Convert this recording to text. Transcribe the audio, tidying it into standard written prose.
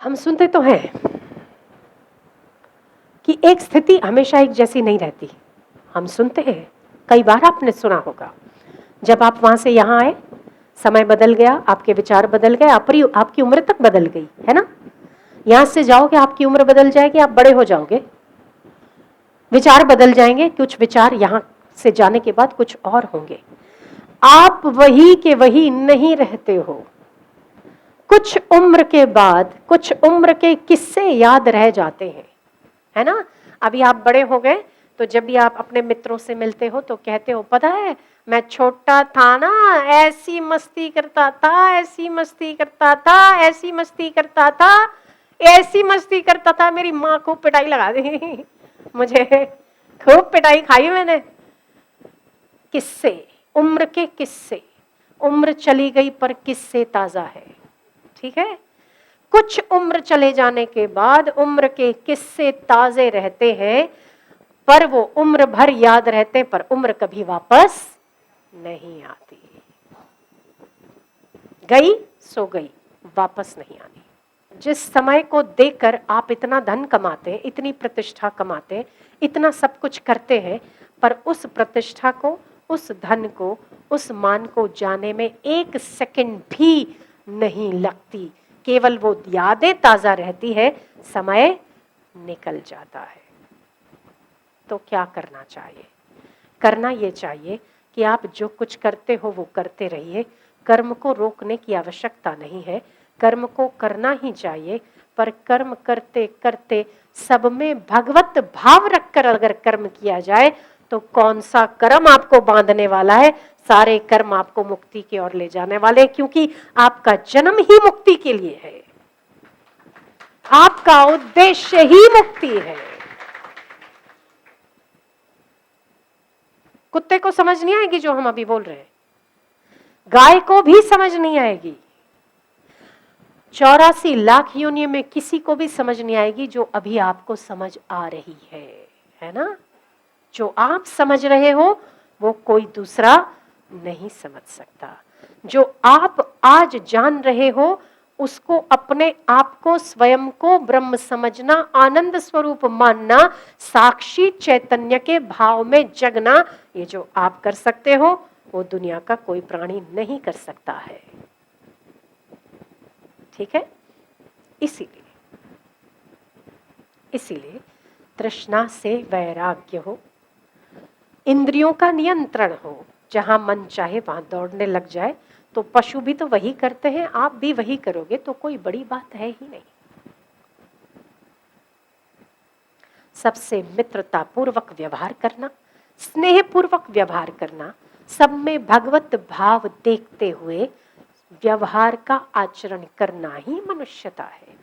हम सुनते तो हैं कि एक स्थिति हमेशा एक जैसी नहीं रहती। हम सुनते हैं, कई बार आपने सुना होगा, जब आप वहां से यहाँ आए, समय बदल गया, आपके विचार बदल गए, आपकी उम्र तक बदल गई है ना। यहां से जाओगे, आपकी उम्र बदल जाएगी, आप बड़े हो जाओगे, विचार बदल जाएंगे, कुछ विचार यहाँ से जाने के बाद कुछ और होंगे। आप वही के वही नहीं रहते हो। कुछ उम्र के बाद कुछ उम्र के किस्से याद रह जाते हैं, है ना। अभी आप बड़े हो गए तो जब भी आप अपने मित्रों से मिलते हो तो कहते हो, पता है मैं छोटा था ना, ऐसी मस्ती करता था, ऐसी मस्ती करता था, ऐसी मस्ती करता था, ऐसी मस्ती करता था, मेरी माँ खूब पिटाई लगा दी मुझे, खूब पिटाई खाई मैंने। किस्से, उम्र के किस्से। उम्र चली गई पर किस्से ताजा है, ठीक है। कुछ उम्र चले जाने के बाद उम्र के किस्से ताजे रहते हैं, पर वो उम्र भर याद रहते, पर उम्र कभी वापस नहीं आती। गई सो गई, वापस नहीं आनी। जिस समय को देकर आप इतना धन कमाते, इतनी प्रतिष्ठा कमाते, इतना सब कुछ करते हैं, पर उस प्रतिष्ठा को, उस धन को, उस मान को जाने में एक सेकंड भी नहीं लगती। केवल वो यादें ताजा रहती है, समय निकल जाता है। तो क्या करना चाहिए? करना ये चाहिए कि आप जो कुछ करते हो वो करते रहिए। कर्म को रोकने की आवश्यकता नहीं है, कर्म को करना ही चाहिए, पर कर्म करते करते सब में भगवत भाव रखकर अगर कर्म किया जाए तो कौन सा कर्म आपको बांधने वाला है। सारे कर्म आपको मुक्ति की ओर ले जाने वाले, क्योंकि आपका जन्म ही मुक्ति के लिए है, आपका उद्देश्य ही मुक्ति है। कुत्ते को समझ नहीं आएगी जो हम अभी बोल रहे हैं, गाय को भी समझ नहीं आएगी, 84 लाख योनियों में किसी को भी समझ नहीं आएगी जो अभी आपको समझ आ रही है ना। जो आप समझ रहे हो वो कोई दूसरा नहीं समझ सकता। जो आप आज जान रहे हो उसको, अपने आप को, स्वयं को ब्रह्म समझना, आनंद स्वरूप मानना, साक्षी चैतन्य के भाव में जगना, ये जो आप कर सकते हो वो दुनिया का कोई प्राणी नहीं कर सकता है, ठीक है। इसीलिए तृष्णा से वैराग्य हो, इंद्रियों का नियंत्रण हो, जहां मन चाहे वहां दौड़ने लग जाए। तो पशु भी तो वही करते हैं, आप भी वही करोगे, तो कोई बड़ी बात है ही नहीं। सबसे मित्रता पूर्वक व्यवहार करना, स्नेह पूर्वक व्यवहार करना, सब में भगवत भाव देखते हुए व्यवहार का आचरण करना ही मनुष्यता है।